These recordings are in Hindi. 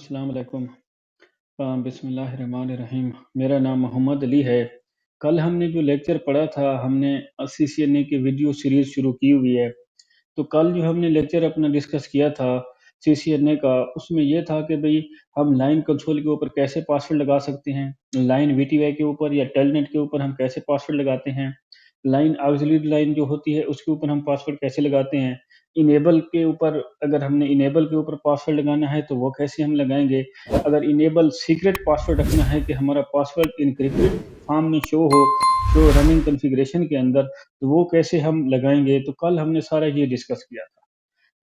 अस्सलाम वालेकुम। बिस्मिल्लाहिर्रहमानिर्रहीम। मेरा नाम मोहम्मद अली है। कल हमने जो लेक्चर पढ़ा था, हमने सीसीएनए की वीडियो सीरीज़ शुरू की हुई है। तो कल जो हमने लेक्चर अपना डिस्कस किया था सीसीएनए का, उसमें ये था कि भई हम लाइन कंसोल के ऊपर कैसे पासवर्ड लगा सकते हैं, लाइन वीटीवाई के ऊपर या टेलनेट के ऊपर हम कैसे पासवर्ड लगाते हैं, लाइन ऑक्सिलरी लाइन जो होती है उसके ऊपर हम पासवर्ड कैसे लगाते हैं, इनेबल के ऊपर अगर हमने इनेबल के ऊपर पासवर्ड लगाना है तो वो कैसे हम लगाएँगे, अगर इनेबल सीक्रेट पासवर्ड रखना है कि हमारा पासवर्ड एन्क्रिप्टेड फॉर्म में शो रनिंग कॉन्फ़िगरेशन के अंदर, तो वो कैसे हम लगाएँगे? तो कल हमने सारा ये डिस्कस किया था।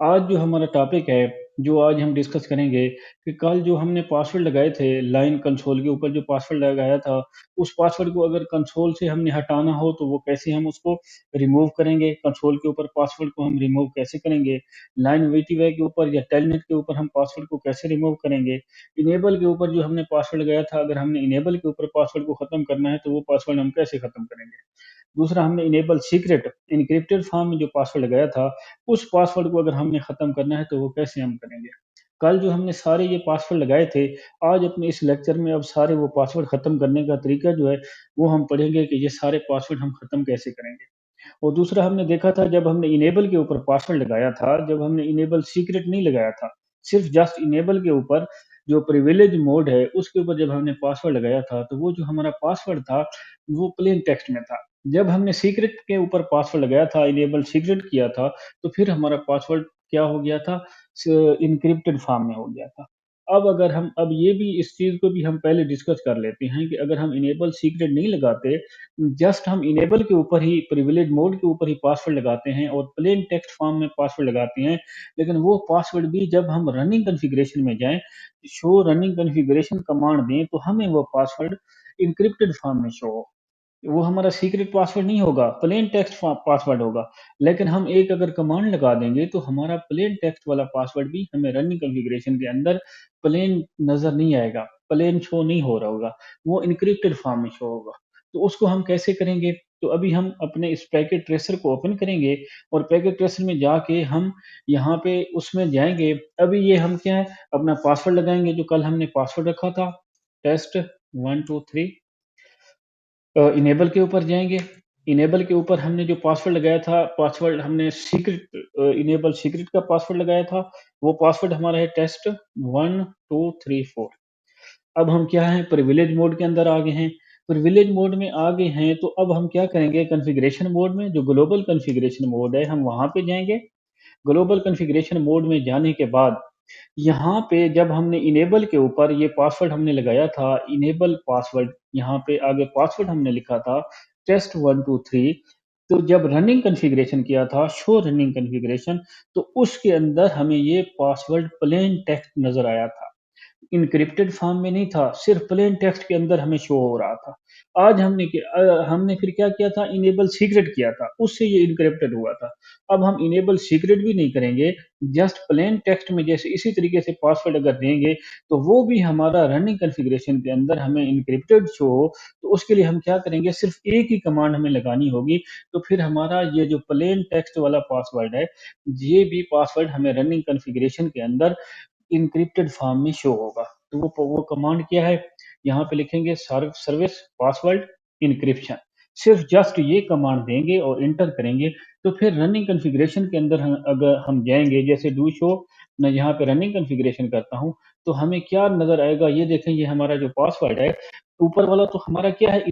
आज जो हमारा टॉपिक है, जो आज हम डिस्कस करेंगे कि कल जो हमने पासवर्ड लगाए थे, लाइन कंसोल के ऊपर जो पासवर्ड लगाया था, उस पासवर्ड को अगर कंसोल से हमने हटाना हो, तो वो कैसे हम उसको रिमूव करेंगे? कंसोल के ऊपर पासवर्ड को हम रिमूव कैसे करेंगे? लाइन वीटीवाई के ऊपर या टेलनेट के ऊपर हम पासवर्ड को कैसे रिमूव करेंगे? इनेबल के ऊपर जो हमने पासवर्ड लगाया था, अगर हमने इनेबल के ऊपर पासवर्ड को खत्म करना है, तो वो पासवर्ड हम कैसे खत्म करेंगे? दूसरा हमने इनेबल सीक्रेट एन्क्रिप्टेड फॉर्म में जो पासवर्ड लगाया था, उस पासवर्ड को अगर हमने ख़त्म करना है तो वो कैसे हम करेंगे? कल जो हमने सारे ये पासवर्ड लगाए थे, आज अपने इस लेक्चर में अब सारे वो पासवर्ड ख़त्म करने का तरीका जो है, वो हम पढ़ेंगे कि ये सारे पासवर्ड हम ख़त्म कैसे करेंगे। और दूसरा हमने देखा था जब हमने इनेबल के ऊपर पासवर्ड लगाया था, जब हमने इनेबल सीक्रेट नहीं लगाया था, सिर्फ़ जस्ट इनेबल के ऊपर जो प्रिविलेज मोड है, उसके ऊपर जब हमने पासवर्ड लगाया था, तो वो जो हमारा पासवर्ड था, वो प्लेन टेक्स्ट में था। जब हमने सीक्रेट के ऊपर पासवर्ड लगाया था, इनेबल सीक्रेट किया था, तो फिर हमारा पासवर्ड क्या हो गया था? एन्क्रिप्टेड फॉर्म में हो गया था। अब अगर हम अब ये भी इस चीज़ को भी हम पहले डिस्कस कर लेते हैं कि अगर हम इनेबल सीक्रेट नहीं लगाते, जस्ट हम इनेबल के ऊपर ही प्रिविलेज मोड के ऊपर ही पासवर्ड लगाते हैं और प्लेन टेक्स्ट फॉर्म में पासवर्ड लगाते हैं, लेकिन वो पासवर्ड भी जब हम रनिंग कॉन्फ़िगरेशन में जाएँ, शो रनिंग कॉन्फ़िगरेशन कमांड दें, तो हमें वो पासवर्ड एन्क्रिप्टेड फॉर्म में शो हो। वो हमारा सीक्रेट पासवर्ड नहीं होगा, प्लेन टेक्स्ट पासवर्ड होगा। लेकिन हम एक अगर कमांड लगा देंगे तो हमारा प्लेन टेक्स्ट वाला पासवर्ड भी हमें रनिंग कॉन्फ़िगरेशन के अंदर प्लेन नज़र नहीं आएगा, प्लेन शो नहीं हो रहा होगा, वो एन्क्रिप्टेड फॉर्म में शो होगा। तो उसको हम कैसे करेंगे? तो अभी हम अपने इस पैकेट ट्रेसर को ओपन करेंगे और पैकेट ट्रेसर में जाके हम यहाँ पे उसमें जाएँगे। अभी ये हम क्या है, अपना पासवर्ड लगाएँगे जो कल हमने पासवर्ड रखा था, टेस्ट 1 2 3। इनेबल के ऊपर जाएँगे, इनेबल के ऊपर हमने जो पासवर्ड लगाया था, पासवर्ड हमने सीक्रेट इनेबल सीक्रेट का पासवर्ड लगाया था, वो पासवर्ड हमारा है टेस्ट 1 2 3 4। अब हम क्या हैं, प्रिविलेज मोड के अंदर आ गए हैं। प्रिविलेज मोड में आ गए हैं, तो अब हम क्या करेंगे, कॉन्फ़िगरेशन मोड में जो ग्लोबल कॉन्फ़िगरेशन मोड है, हम वहाँ पे जाएँगे। ग्लोबल कॉन्फ़िगरेशन मोड में जाने के बाद, यहाँ पे जब हमने इनेबल के ऊपर ये पासवर्ड हमने लगाया था, इनेबल पासवर्ड, यहाँ पे आगे पासवर्ड हमने लिखा था टेस्ट 1 2 3। तो जब रनिंग कॉन्फ़िगरेशन किया था, शो रनिंग कॉन्फ़िगरेशन, तो उसके अंदर हमें ये पासवर्ड प्लेन टेक्स्ट नज़र आया था। एन्क्रिप्टेड फॉर्म में नहीं था, सिर्फ़ प्लेन टेक्स्ट के अंदर हमें शो हो रहा था। आज हमने फिर क्या किया था, इनेबल सीक्रेट किया था, उससे ये एन्क्रिप्टेड हुआ था। अब हम इनेबल सीक्रेट भी नहीं करेंगे, जस्ट प्लेन टेक्स्ट में जैसे इसी तरीके से पासवर्ड अगर देंगे, तो वो भी हमारा रनिंग कॉन्फ़िगरेशन के अंदर हमें एन्क्रिप्टेड शो हो, तो उसके लिए हम क्या करेंगे, सिर्फ़ एक ही कमांड हमें लगानी होगी, तो फिर हमारा ये जो प्लेन टेक्स्ट वाला पासवर्ड है, ये भी पासवर्ड हमें रनिंग कॉन्फ़िगरेशन के अंदर एन्क्रिप्टेड फॉर्म में शो होगा। तो वो कमांड क्या है? यहाँ पे लिखेंगे सर्विस पासवर्ड एन्क्रिप्शन। सिर्फ़ जस्ट ये कमांड देंगे और एंटर करेंगे, तो फिर रनिंग कॉन्फ़िगरेशन के अंदर अगर हम जाएँगे, जैसे डू शो मैं यहाँ पे रनिंग कॉन्फ़िगरेशन करता हूँ, तो हमें क्या नज़र आएगा, ये देखें, ये हमारा जो पासवर्ड है, ऊपर वाला तो हमारा क्या है,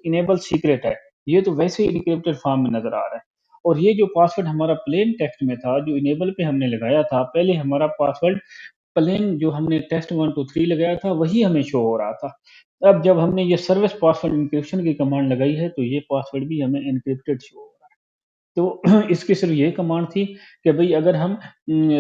इनेबल सीक्रेट है। ये तो वैसे ही एन्क्रिप्टेड फॉर्म में नज़र आ रहा है। और ये जो पासवर्ड हमारा प्लेन टेक्स्ट में था, जो इनेबल पे हमने लगाया था, पहले हमारा पासवर्ड प्लेन जो हमने टेस्ट 1 2 3 लगाया था, वही हमें शो हो रहा था। अब जब हमने ये सर्विस पासवर्ड एन्क्रिप्शन की कमांड लगाई है, तो ये पासवर्ड भी हमें एन्क्रिप्टेड शो हो रहा है। तो इसकी सिर्फ़ ये कमांड थी कि भई अगर हम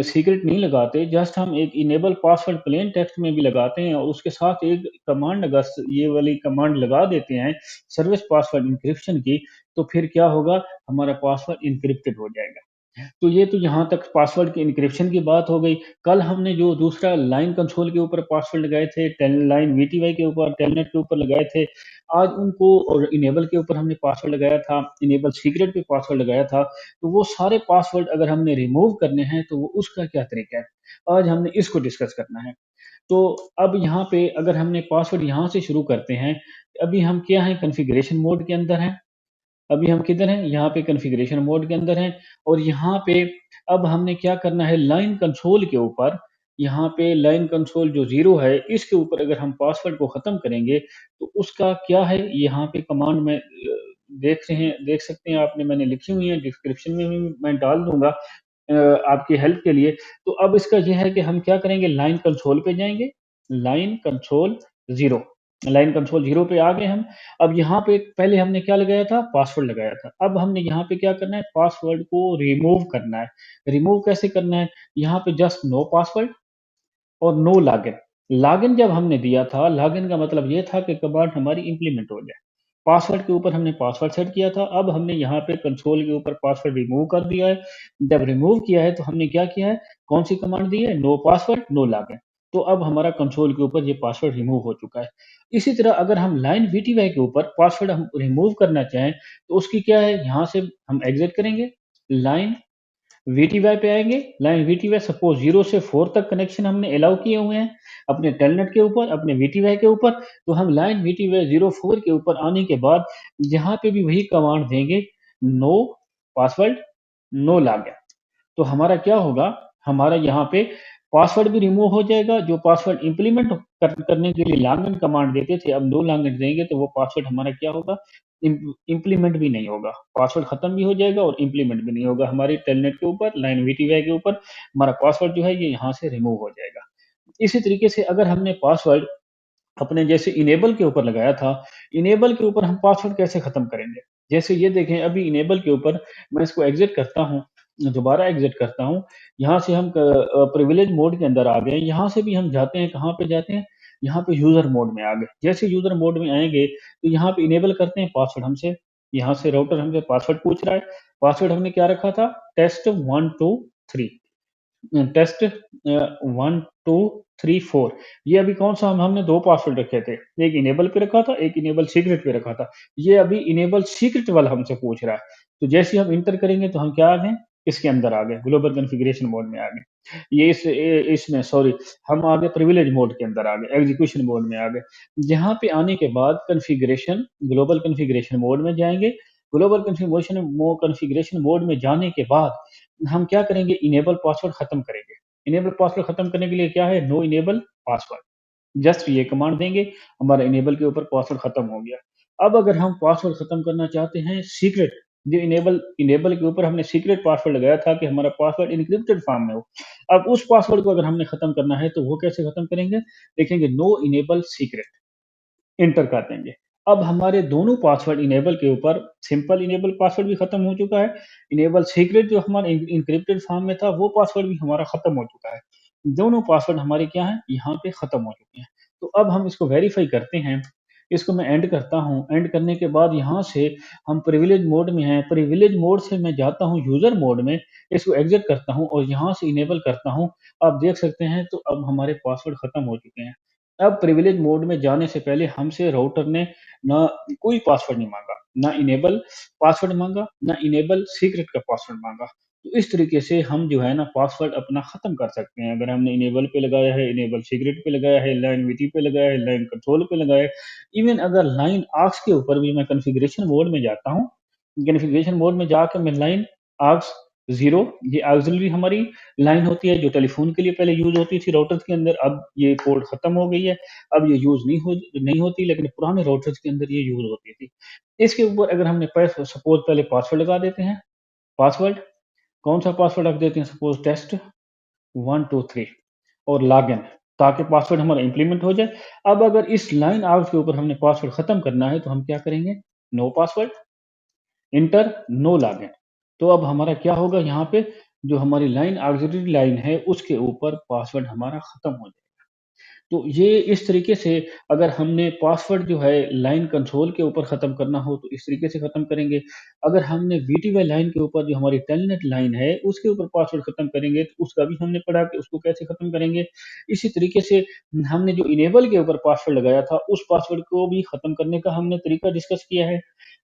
सीक्रेट नहीं लगाते, जस्ट हम एक इनेबल पासवर्ड प्लेन टेक्स्ट में भी लगाते हैं और उसके साथ एक कमांड अगर स ये वाली कमांड लगा देते हैं, सर्विस पासवर्ड एन्क्रिप्शन की, तो फिर क्या होगा, हमारा पासवर्ड एन्क्रिप्टेड हो जाएगा। तो ये तो यहाँ तक पासवर्ड की एन्क्रिप्शन की बात हो गई। कल हमने जो दूसरा लाइन कंसोल के ऊपर पासवर्ड लगाए थे, टेल लाइन वीटीवाई के ऊपर, टेलनेट के ऊपर लगाए थे। आज उनको और इनेबल के ऊपर हमने पासवर्ड लगाया था, इनेबल सीक्रेट पे पासवर्ड लगाया था। तो वो सारे पासवर्ड अगर हमने रिमूव करने हैं, तो वो उसका क्या तरीका है? आज हमने इसको डिस्कस करना है। तो अब यहाँ पे अगर हमने पासवर्ड यहाँ से शुरू करते हैं, अभी हम क्या हैं कॉन्फ़िगरेशन मोड के अंदर हैं। अभी हम किधर हैं? यहाँ पे कॉन्फ़िगरेशन मोड के अंदर हैं और यहाँ पे अब हमने क्या करना है लाइन कंसोल के ऊपर, यहाँ पे लाइन कंसोल जो 0 है, इसके ऊपर अगर हम पासवर्ड को ख़त्म करेंगे, तो उसका क्या है यहाँ पे कमांड में देख सकते हैं आपने मैंने लिखी हुई है, डिस्क्रिप्शन में भी मैं डाल दूँगा आपकी हेल्प के लिए। तो अब इसका ये है कि हम क्या करेंगे लाइन कंसोल पे जाएँगे, लाइन कंसोल 0 लाइन कंसोल 0 पे आ गए हम। अब यहाँ पे पहले हमने क्या लगाया था? पासवर्ड लगाया था। अब हमने यहाँ पे क्या करना है? पासवर्ड को रिमूव करना है। रिमूव कैसे करना है? यहाँ पे जस्ट नो पासवर्ड और नो लॉगिन। लॉगिन जब हमने दिया था, लॉगिन का मतलब ये था कि कमांड हमारी इम्प्लीमेंट हो जाए। पासवर्ड के ऊपर हमने पासवर्ड सेट किया था, अब हमने यहाँ पे कंसोल के ऊपर पासवर्ड रिमूव कर दिया है। जब रिमूव किया है तो हमने क्या किया है? कौन-सी कमांड दी है? No password, no login. तो अब हमारा कंसोल के ऊपर ये पासवर्ड रिमूव हो चुका है। इसी तरह अगर हम लाइन वीटीवाई के ऊपर पासवर्ड हम रिमूव करना चाहें, तो उसकी क्या है? यहाँ से हम एग्ज़िट करेंगे, लाइन वीटीवाई पे आएँगे, लाइन वीटीवाई सपोज़ 0 से 4 तक कनेक्शन हमने अलाउ किए हुए हैं, अपने टेलनेट के ऊपर, अपने वीटीवाई के ऊपर, तो हम लाइन वीटीवाई 04 के ऊपर आने के बाद यहाँ पे भी वही कमांड देंगे, नो पासवर्ड, नो लॉगिन। तो हमारा क्या होगा, हमारा यहाँ पे पासवर्ड भी रिमूव हो जाएगा, जो पासवर्ड इम्प्लीमेंट करने के लिए लॉगिन कमांड देते थे, अब नो लॉगिन देंगे तो वो पासवर्ड हमारा क्या होगा, इम्प्लीमेंट भी नहीं होगा। पासवर्ड खत्म भी हो जाएगा और इम्प्लीमेंट भी नहीं होगा। हमारी टेलनेट के ऊपर, लाइन वीटीवाई के ऊपर हमारा पासवर्ड जो है ये यहाँ से रिमूव हो जाएगा। इसी तरीके से अगर हमने पासवर्ड अपने जैसे इनेबल के ऊपर लगाया था, इनेबल के ऊपर हम पासवर्ड कैसे खत्म करेंगे? जैसे ये देखें अभी इनेबल के ऊपर मैं इसको एग्ज़िट करता हूँ, दोबारा एग्ज़िट करता हूँ, यहाँ से हम प्रिविलेज मोड के अंदर आ गए, यहाँ से भी हम जाते हैं, कहाँ पे जाते हैं? यहाँ पे यूज़र मोड में आ गए। जैसे यूज़र मोड में आएँगे, तो यहाँ पे इनेबल करते हैं पासवर्ड हमसे, यहाँ से राउटर हमसे पासवर्ड पूछ रहा है, पासवर्ड हमने क्या रखा था? टेस्ट 1 2 3 टेस्ट 1 2 3 4 ये अभी कौन-सा हमने 2 पासवर्ड रखे थे। एक इनेबल पे रखा था, एक इनेबल सीक्रेट पे रखा था। ये अभी इनेबल सीक्रेट वाला हमसे पूछ रहा है। तो जैसे ही हम एंटर करेंगे तो हम क्या आ गए? इसके अंदर आ गए, ग्लोबल कॉन्फ़िगरेशन मोड में आ गए। ये इसमें सॉरी हम आ गए प्रिविलेज मोड के अंदर आ गए, एग्ज़ीक्यूशन मोड में आ गए। यहाँ पे आने के बाद कॉन्फ़िगरेशन ग्लोबल कॉन्फ़िगरेशन मोड में जाएँगे। ग्लोबल कॉन्फ़िगरेशन मोड में जाने के बाद हम क्या करेंगे? इनेबल पासवर्ड खत्म करेंगे। इनेबल पासवर्ड खत्म करने के लिए क्या है? No enable password. जस्ट ये कमांड देंगे, हमारा इनेबल के ऊपर पासवर्ड खत्म हो गया। अब अगर हम पासवर्ड खत्म करना चाहते हैं सीक्रेट, जो इनेबल इनेबल के ऊपर हमने सीक्रेट पासवर्ड लगाया था कि हमारा पासवर्ड एन्क्रिप्टेड फॉर्म में हो। अब उस पासवर्ड को अगर हमने खत्म करना है तो वो कैसे खत्म करेंगे? देखेंगे नो इनेबल सीक्रेट। एंटर कर देंगे। अब हमारे दोनों पासवर्ड इनेबल के ऊपर सिंपल इनेबल पासवर्ड भी खत्म हो चुका है। इनेबल सीक्रेट जो हमारा एन्क्रिप्टेड फॉर्म में था, वो पासवर्ड भी हमारा खत्म हो चुका है। दोनों पासवर्ड हमारे क्या हैं? यहाँ पे खत्म हो चुके हैं। तो अब हम इसको वेरीफाई करते हैं। इसको मैं एंड करता हूँ। एंड करने के बाद यहाँ से हम प्रिविलेज मोड में हैं। प्रिविलेज मोड से मैं जाता हूँ यूज़र मोड में, इसको एग्ज़िट करता हूँ और यहाँ से इनेबल करता हूँ। आप देख सकते हैं तो अब हमारे पासवर्ड खत्म हो चुके हैं। अब प्रिविलेज मोड में जाने से पहले हमसे राउटर ने ना कोई पासवर्ड नहीं माँगा, ना इनेबल पासवर्ड माँगा, ना इनेबल सीक्रेट का पासवर्ड माँगा। तो इस तरीके से हम जो है ना पासवर्ड अपना ख़त्म कर सकते हैं। अगर हमने इनेबल पे लगाया है, इनेबल सीक्रेट पे लगाया है, लाइन वीटी पे लगाया है, लाइन कंट्रोल पे लगाया है, इवन अगर लाइन आर्क्स के ऊपर भी मैं कॉन्फ़िगरेशन मोड में जाता हूँ, कॉन्फ़िगरेशन मोड में जाके मैं लाइन आर्क्स 0 ये ऑक्सिलरी हमारी लाइन होती है जो टेलीफ़ोन के लिए पहले यूज़ होती थी राउटर्स के अंदर, अब ये पोर्ट ख़त्म हो गई है। अब ये यूज़ नहीं होती लेकिन पुराने राउटर्स के अंदर ये यूज़ होती थी। इसके ऊपर अगर हमने सपोज़ पहले पासवर्ड लगा देते हैं, पासवर्ड कौन-सा पासवर्ड रख देते हैं सपोज़ टेस्ट 1 2 3 और लॉगिन ताकि पासवर्ड हमारा इम्प्लीमेंट हो जाए। अब अगर इस लाइन आर्क्स के ऊपर हमने पासवर्ड ख़त्म करना है तो हम क्या करेंगे? No password enter no login. तो अब हमारा क्या होगा यहाँ पे जो हमारी लाइन ऑक्सिलरी लाइन है उसके ऊपर पासवर्ड हमारा खत्म हो जाएगा। तो ये इस तरीके से अगर हमने पासवर्ड जो है लाइन कंसोल के ऊपर ख़त्म करना हो तो इस तरीके से ख़त्म करेंगे। अगर हमने वीटीवाई लाइन के ऊपर जो हमारी टेलनेट लाइन है उसके ऊपर पासवर्ड ख़त्म करेंगे तो उसका भी हमने पढ़ा कि उसको कैसे ख़त्म करेंगे। इसी तरीके से हमने जो इनेबल के ऊपर पासवर्ड लगाया था उस पासवर्ड को भी ख़त्म करने का हमने तरीका डिस्कस किया है।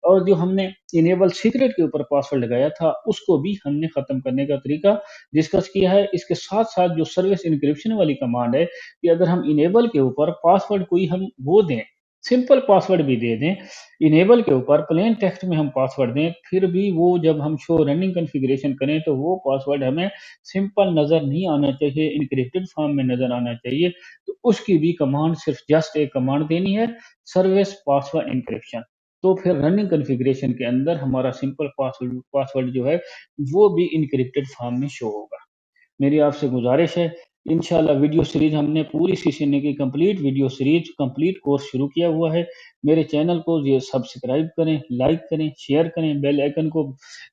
और जो हमने इनेबल सीक्रेट के ऊपर पासवर्ड लगाया था, उसको भी हमने ख़त्म करने का तरीका डिस्कस किया है। इसके साथ-साथ जो सर्विस एन्क्रिप्शन वाली कमांड है, कि अगर हम इनेबल के ऊपर पासवर्ड कोई हम वो दें, सिंपल पासवर्ड भी दे दें, इनेबल के ऊपर प्लेन टेक्स्ट में हम पासवर्ड दें, फिर भी वो जब हम शो रनिंग कॉन्फ़िगरेशन करें, तो वो पासवर्ड हमें सिंपल नज़र नहीं आना चाहिए, एन्क्रिप्टेड फ़ॉर्म में नज़र आना चाहिए। तो उसकी भी कमांड सिर्फ़ जस्ट एक कमांड देनी है, सर्विस पासवर्ड एन्क्रिप्शन। तो फिर रनिंग कॉन्फ़िगरेशन के अंदर हमारा सिंपल पासवर्ड पासवर्ड जो है, वो भी एन्क्रिप्टेड फ़ॉर्म में शो होगा। मेरी आपसे गुज़ारिश है, इंशाअल्लाह वीडियो सीरीज़ हमने पूरी सीसीएनए की complete video series, complete course शुरू किया हुआ है। मेरे चैनल को ये सब्सक्राइब करें, लाइक करें, शेयर करें, बेल आइकन को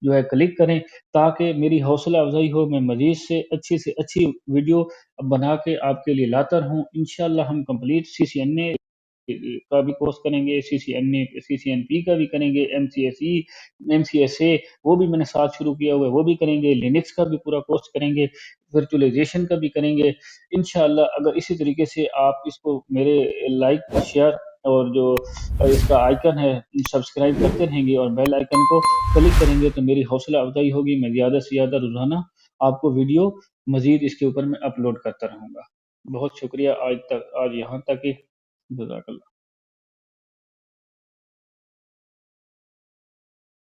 जो है क्लिक करें, ताकि मेरी हौसला अफ़ज़ाई हो, मैं मज़ीद से अच्छी वीडियो बना के आपके लिए लाता रहूँ। इंशाअल्लाह हम कंप्लीट सीसीएनए का भी कोर्स करेंगे, सीसीएनए सीसीएनपी का भी करेंगे, एमसीएसई, एमसीएसए वो भी मैंने साथ शुरू किया हुआ है, वो भी करेंगे, लिनक्स का भी पूरा कोर्स करेंगे, वर्चुअलाइज़ेशन का भी करेंगे। इंशाअल्लाह अगर इसी तरीके से आप इसको मेरे लाइक, शेयर और जो इसका आइकन है, सब्सक्राइब करते रहेंगे और बेल आइकन को क्लिक करेंगे, तो मेरी हौसला अफ़ज़ाई होगी, मैं ज़्यादा से ज़्यादा रोज़ाना आपको वीडियो मज़ीद इसके ऊपर मैं अपलोड करता रहूँगा। बहुत शुक्रिया आज यहाँ तक ही। जज़ाकल्लाह।